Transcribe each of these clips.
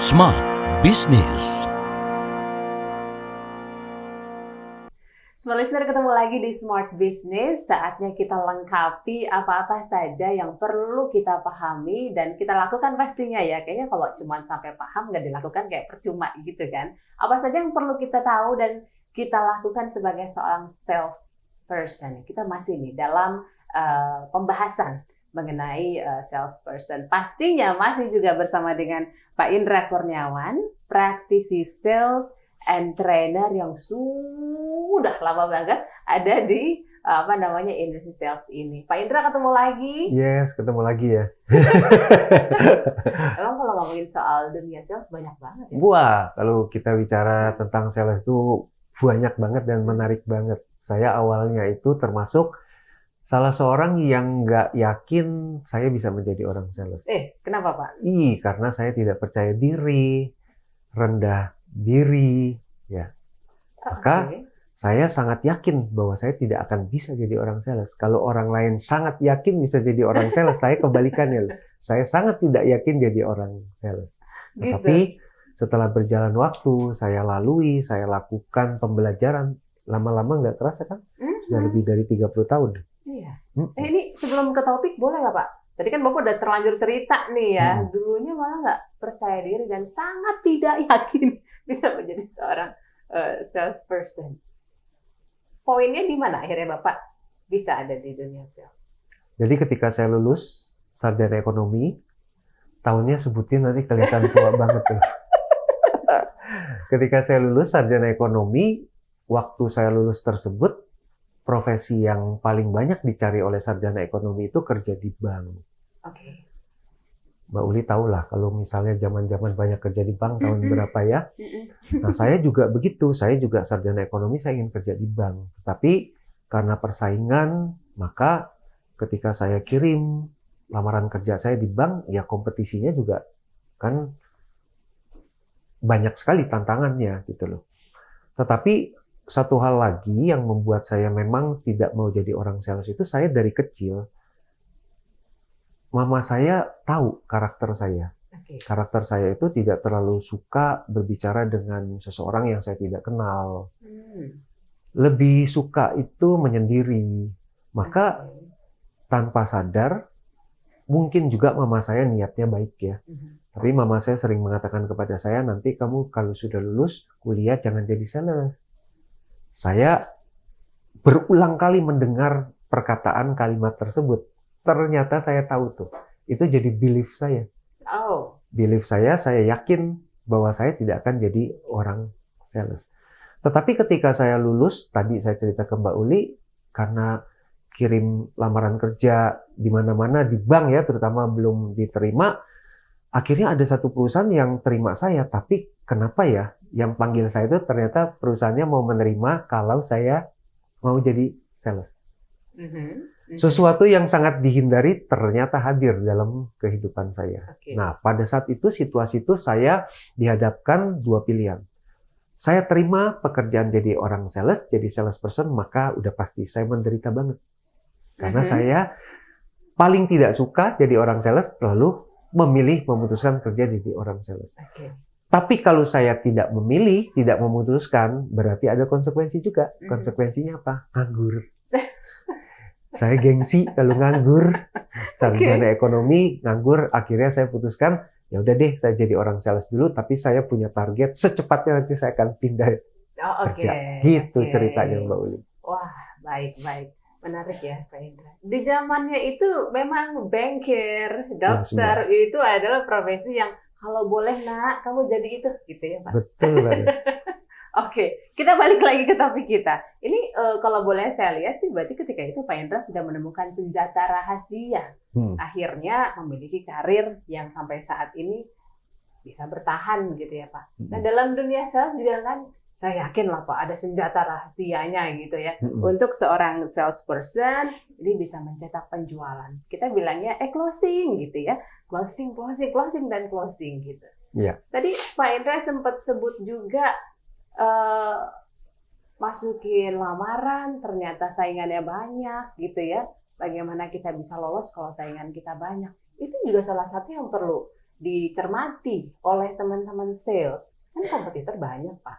Smart Business. Smart Listener, ketemu lagi di Smart Business. Saatnya kita lengkapi apa-apa saja yang perlu kita pahami dan kita lakukan pastinya ya. Kayaknya kalau cuma sampai paham nggak dilakukan kayak percuma gitu kan. Apa saja yang perlu kita tahu dan kita lakukan sebagai seorang sales person. Kita masih nih dalam pembahasan mengenai salesperson. Pastinya masih juga bersama dengan Pak Indra Kurniawan, praktisi sales and trainer yang sudah lama banget ada di industri sales ini. Pak Indra, ketemu lagi. Yes, ketemu lagi ya. Emang kalau ngomongin soal dunia sales banyak banget ya? Wah, kalau kita bicara tentang sales itu banyak banget dan menarik banget. Saya awalnya itu termasuk salah seorang yang nggak yakin saya bisa menjadi orang sales. Kenapa Pak? Karena saya tidak percaya diri, rendah diri, ya. Maka saya sangat yakin bahwa saya tidak akan bisa jadi orang sales. Kalau orang lain sangat yakin bisa jadi orang sales, saya kebalikannya. Saya sangat tidak yakin jadi orang sales. Gitu. Tapi setelah berjalan waktu, saya lalui, saya lakukan pembelajaran, lama-lama nggak terasa kan? Sudah lebih dari 30 tahun. Iya. Ini sebelum ke topik, boleh nggak Pak? Tadi kan Bapak udah terlanjur cerita nih ya, dulunya malah nggak percaya diri dan sangat tidak yakin bisa menjadi seorang salesperson. Poinnya di mana akhirnya Bapak bisa ada di dunia sales? Jadi ketika saya lulus sarjana ekonomi, tahunnya sebutin nanti kelihatan tua banget tuh. Ketika saya lulus sarjana ekonomi, waktu saya lulus tersebut, profesi yang paling banyak dicari oleh sarjana ekonomi itu kerja di bank. Oke. Mbak Uli tahu lah kalau misalnya zaman-zaman banyak kerja di bank tahun berapa ya. Nah, saya juga begitu. Saya juga sarjana ekonomi, saya ingin kerja di bank. Tapi karena persaingan, maka ketika saya kirim lamaran kerja saya di bank, ya kompetisinya juga kan banyak sekali tantangannya gitu loh. Tetapi satu hal lagi yang membuat saya memang tidak mau jadi orang sales itu, saya dari kecil, mama saya tahu karakter saya. Karakter saya itu tidak terlalu suka berbicara dengan seseorang yang saya tidak kenal. Lebih suka itu menyendiri. Maka tanpa sadar, mungkin juga mama saya niatnya baik ya. Tapi mama saya sering mengatakan kepada saya, nanti kamu kalau sudah lulus kuliah jangan jadi sales. Saya berulang kali mendengar perkataan kalimat tersebut. Ternyata saya tahu tuh. Itu jadi belief saya. Belief saya yakin bahwa saya tidak akan jadi orang sales. Tetapi ketika saya lulus, tadi saya cerita ke Mbak Uli, karena kirim lamaran kerja di mana-mana di bank ya, terutama belum diterima, akhirnya ada satu perusahaan yang terima saya, tapi kenapa ya yang panggil saya itu ternyata perusahaannya mau menerima kalau saya mau jadi sales. Sesuatu yang sangat dihindari ternyata hadir dalam kehidupan saya. Nah, pada saat itu, situasi itu saya dihadapkan dua pilihan. Saya terima pekerjaan jadi orang sales, jadi salesperson, maka udah pasti saya menderita banget. Karena saya paling tidak suka jadi orang sales, lalu memutuskan kerja jadi orang sales. Tapi kalau saya tidak memilih, tidak memutuskan, berarti ada konsekuensi juga. Konsekuensinya apa? Nganggur. Saya gengsi kalau nganggur. Sarjana ekonomi, nganggur. Akhirnya saya putuskan, ya udah deh, saya jadi orang sales dulu, tapi saya punya target, secepatnya nanti saya akan pindah kerja. Gitu ceritanya Mbak Uli. Wah, baik-baik. Menarik ya Pak Indra. Di zamannya itu memang bankir, dokter itu adalah profesi yang kalau boleh nak, kamu jadi itu, gitu ya Pak? Betul banget. Oke, kita balik lagi ke topik kita. Ini kalau boleh saya lihat sih, berarti ketika itu Pak Indra sudah menemukan senjata rahasia. Akhirnya memiliki karir yang sampai saat ini bisa bertahan gitu ya Pak. Nah dalam dunia sales juga kan, saya yakin lah Pak, ada senjata rahasianya gitu ya. Untuk seorang salesperson, ini bisa mencetak penjualan. Kita bilangnya closing gitu ya. Closing gitu. Yeah. Tadi Pak Indra sempat sebut juga masukin lamaran, ternyata saingannya banyak gitu ya. Bagaimana kita bisa lolos kalau saingan kita banyak? Itu juga salah satu yang perlu dicermati oleh teman-teman sales. Kan kompetitor banyak, Pak.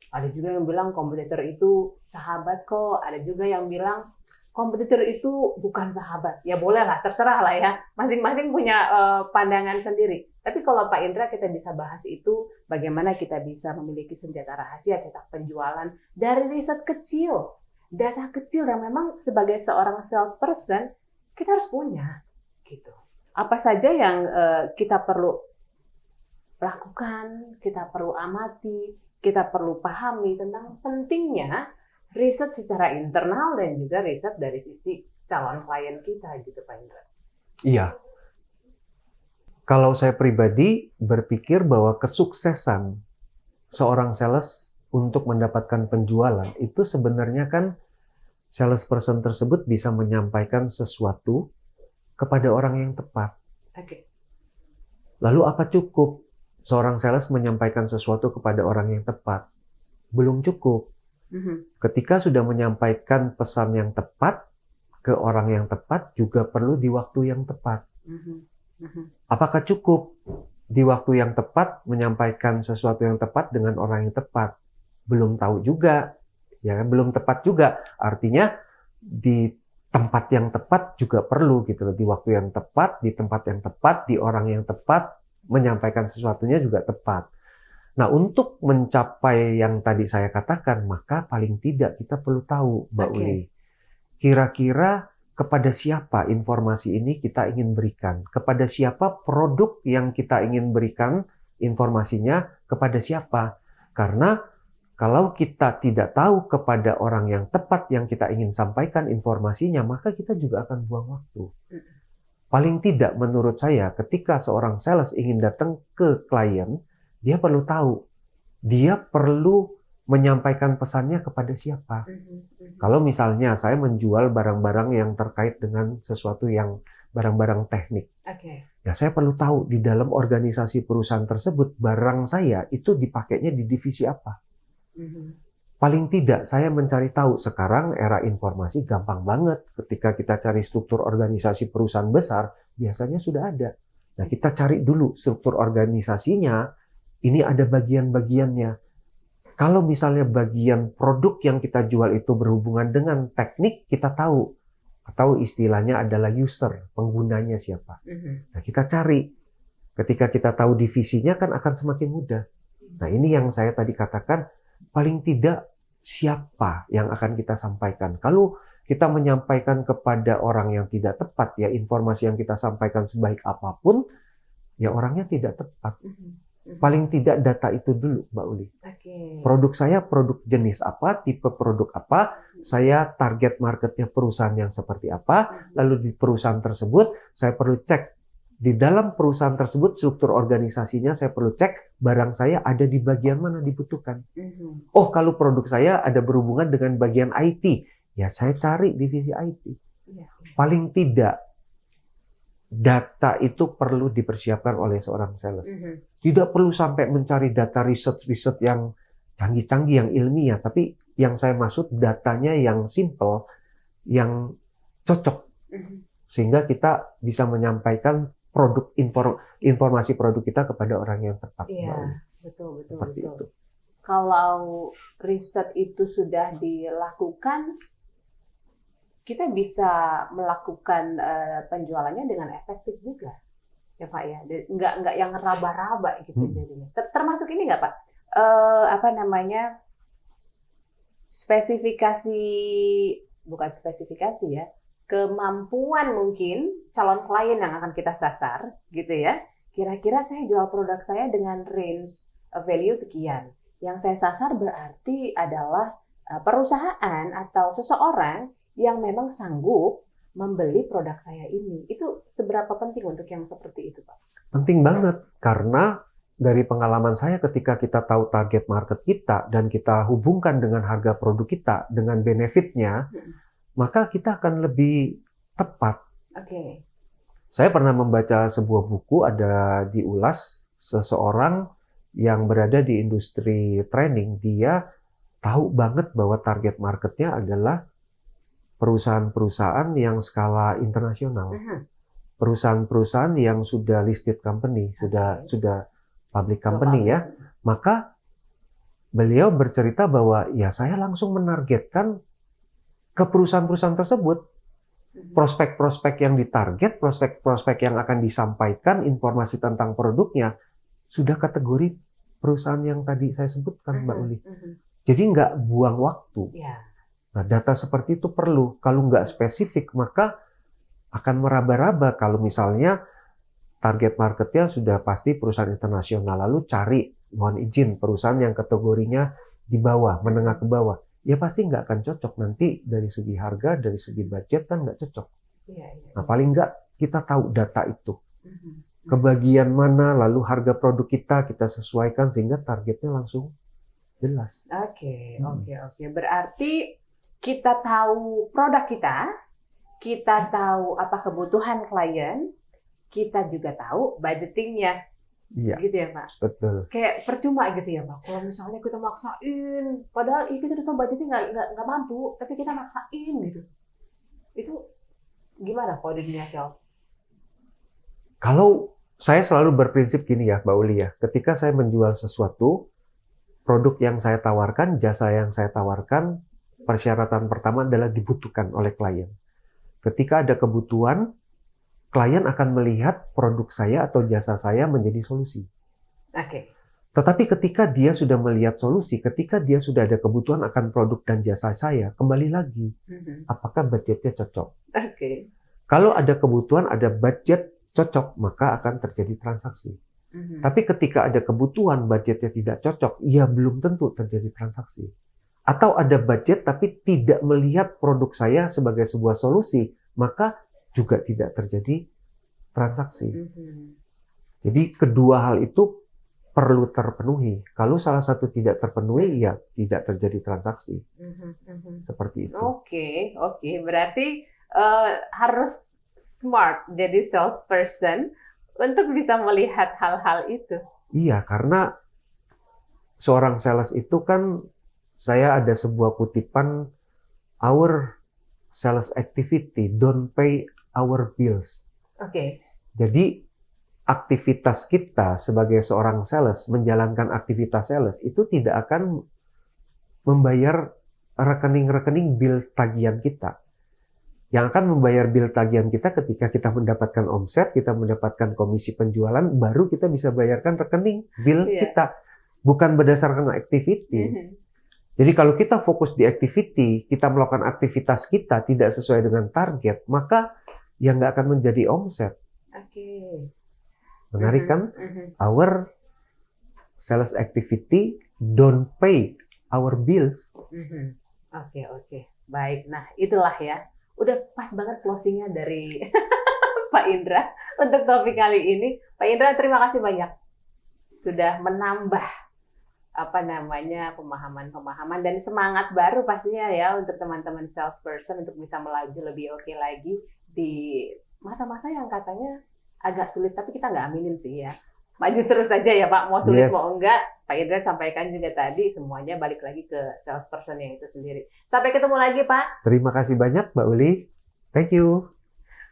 Ada juga yang bilang kompetitor itu sahabat kok, ada juga yang bilang kompetitor itu bukan sahabat. Ya boleh lah, terserah lah ya. Masing-masing punya pandangan sendiri. Tapi kalau Pak Indra kita bisa bahas itu, bagaimana kita bisa memiliki senjata rahasia cetak penjualan dari riset kecil, data kecil yang memang sebagai seorang salesperson kita harus punya. Gitu. Apa saja yang kita perlu lakukan, kita perlu amati, kita perlu pahami tentang pentingnya riset secara internal dan juga riset dari sisi calon klien kita gitu Pak Indra. Iya. Kalau saya pribadi berpikir bahwa kesuksesan seorang sales untuk mendapatkan penjualan itu sebenarnya kan salesperson tersebut bisa menyampaikan sesuatu kepada orang yang tepat. Oke. Lalu apa cukup seorang sales menyampaikan sesuatu kepada orang yang tepat? Belum cukup. Ketika sudah menyampaikan pesan yang tepat ke orang yang tepat, juga perlu di waktu yang tepat. Apakah cukup di waktu yang tepat menyampaikan sesuatu yang tepat dengan orang yang tepat? Belum tahu juga, ya kan? Belum tepat juga. Artinya di tempat yang tepat juga perlu gitu loh. Di waktu yang tepat, di tempat yang tepat, di orang yang tepat, menyampaikan sesuatunya juga tepat. Nah, untuk mencapai yang tadi saya katakan, maka paling tidak kita perlu tahu, Mbak Uli, kira-kira kepada siapa informasi ini kita ingin berikan, kepada siapa produk yang kita ingin berikan informasinya, kepada siapa. Karena kalau kita tidak tahu kepada orang yang tepat yang kita ingin sampaikan informasinya, maka kita juga akan buang waktu. Paling tidak menurut saya, ketika seorang sales ingin datang ke klien, dia perlu tahu, dia perlu menyampaikan pesannya kepada siapa. Kalau misalnya saya menjual barang-barang yang terkait dengan sesuatu yang barang-barang teknik, ya saya perlu tahu di dalam organisasi perusahaan tersebut, barang saya itu dipakainya di divisi apa. Paling tidak saya mencari tahu. Sekarang era informasi gampang banget. Ketika kita cari struktur organisasi perusahaan besar, biasanya sudah ada. Nah, kita cari dulu struktur organisasinya. Ini ada bagian-bagiannya. Kalau misalnya bagian produk yang kita jual itu berhubungan dengan teknik, kita tahu. Atau istilahnya adalah user, penggunanya siapa. Nah, kita cari. Ketika kita tahu divisinya kan akan semakin mudah. Nah, ini yang saya tadi katakan, paling tidak siapa yang akan kita sampaikan. Kalau kita menyampaikan kepada orang yang tidak tepat, ya informasi yang kita sampaikan sebaik apapun, ya orangnya tidak tepat. Paling tidak data itu dulu, Mbak Uli. Produk saya produk jenis apa, tipe produk apa, saya target marketnya perusahaan yang seperti apa, lalu di perusahaan tersebut saya perlu cek di dalam perusahaan tersebut struktur organisasinya, saya perlu cek barang saya ada di bagian mana dibutuhkan. Oh, kalau produk saya ada berhubungan dengan bagian IT, ya saya cari divisi IT. Paling tidak data itu perlu dipersiapkan oleh seorang sales. Tidak perlu sampai mencari data riset-riset yang canggih-canggih, yang ilmiah. Tapi yang saya maksud datanya yang simple, yang cocok. Sehingga kita bisa menyampaikan produk informasi produk kita kepada orang yang tepat. Iya, betul. Itu. Kalau riset itu sudah dilakukan, kita bisa melakukan penjualannya dengan efektif juga, ya Pak ya. Nggak yang raba-raba gitu jadinya. Termasuk ini nggak Pak? Spesifikasi, bukan spesifikasi ya, kemampuan mungkin calon klien yang akan kita sasar, gitu ya. Kira-kira saya jual produk saya dengan range value sekian. Yang saya sasar berarti adalah perusahaan atau seseorang yang memang sanggup membeli produk saya ini. Itu seberapa penting untuk yang seperti itu, Pak? Penting banget, karena dari pengalaman saya ketika kita tahu target market kita dan kita hubungkan dengan harga produk kita, dengan benefitnya, maka kita akan lebih tepat. Saya pernah membaca sebuah buku, ada diulas seseorang yang berada di industri training. Dia tahu banget bahwa target marketnya adalah perusahaan-perusahaan yang skala internasional. perusahaan-perusahaan yang sudah listed company, sudah public company ya, maka beliau bercerita bahwa ya saya langsung menargetkan ke perusahaan-perusahaan tersebut. Prospek-prospek yang ditarget, prospek-prospek yang akan disampaikan, informasi tentang produknya, sudah kategori perusahaan yang tadi saya sebutkan, Mbak Uli. Jadi nggak buang waktu. Nah, data seperti itu perlu. Kalau nggak spesifik, maka akan meraba-raba. Kalau misalnya target marketnya sudah pasti perusahaan internasional, lalu cari, mohon izin, perusahaan yang kategorinya di bawah, menengah ke bawah. Ya pasti nggak akan cocok. Nanti dari segi harga, dari segi budget kan nggak cocok. Nah, paling nggak kita tahu data itu. Kebagian mana, lalu harga produk kita sesuaikan sehingga targetnya langsung jelas. Oke. Berarti kita tahu produk kita tahu apa kebutuhan klien, kita juga tahu budgetingnya. Iya. Gitu ya, Pak? Betul. Kayak percuma gitu ya, Pak. Kalau misalnya kita maksain, padahal kita udah tahu budgetnya nggak mampu, tapi kita maksain gitu. Itu gimana kalau di dunia sales? Kalau saya selalu berprinsip gini ya, Mbak Uli ya, ketika saya menjual sesuatu, produk yang saya tawarkan, jasa yang saya tawarkan, persyaratan pertama adalah dibutuhkan oleh klien. Ketika ada kebutuhan, klien akan melihat produk saya atau jasa saya menjadi solusi. Tetapi ketika dia sudah melihat solusi, ketika dia sudah ada kebutuhan akan produk dan jasa saya, kembali lagi, apakah budgetnya cocok? Kalau ada kebutuhan, ada budget cocok, maka akan terjadi transaksi. Tapi ketika ada kebutuhan, budgetnya tidak cocok, ya belum tentu terjadi transaksi. Atau ada budget tapi tidak melihat produk saya sebagai sebuah solusi, maka juga tidak terjadi transaksi. Jadi kedua hal itu perlu terpenuhi. Kalau salah satu tidak terpenuhi, ya tidak terjadi transaksi. Seperti itu. Oke. Berarti harus smart jadi salesperson untuk bisa melihat hal-hal itu. Iya, karena seorang sales itu kan, saya ada sebuah kutipan, our sales activity don't pay our bills. Jadi aktivitas kita sebagai seorang sales, menjalankan aktivitas sales itu tidak akan membayar rekening-rekening bill tagihan kita. Yang akan membayar bill tagihan kita ketika kita mendapatkan omset, kita mendapatkan komisi penjualan, baru kita bisa bayarkan rekening bill kita. Bukan berdasarkan activity. Jadi kalau kita fokus di activity, kita melakukan aktivitas kita tidak sesuai dengan target, maka yang nggak akan menjadi omset. Menarik kan? Our sales activity don't pay our bills. Baik. Nah, itulah ya. Udah pas banget closingnya dari Pak Indra untuk topik kali ini. Pak Indra, terima kasih banyak sudah menambah pemahaman dan semangat baru pastinya ya untuk teman-teman salesperson untuk bisa melaju lebih oke lagi di masa-masa yang katanya agak sulit, tapi kita nggak aminin sih ya. Maju terus aja ya Pak, mau sulit mau enggak. Pak Indra sampaikan juga tadi, semuanya balik lagi ke salesperson yang itu sendiri. Sampai ketemu lagi Pak. Terima kasih banyak Mbak Uli. Thank you.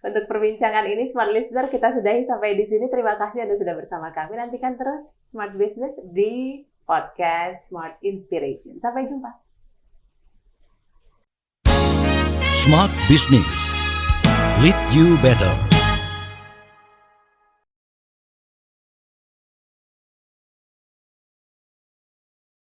Untuk perbincangan ini Smart Listener kita sudahi sampai di sini. Terima kasih Anda sudah bersama kami. Nantikan terus Smart Business di podcast Smart Inspiration. Sampai jumpa. Smart Business. Lead you better.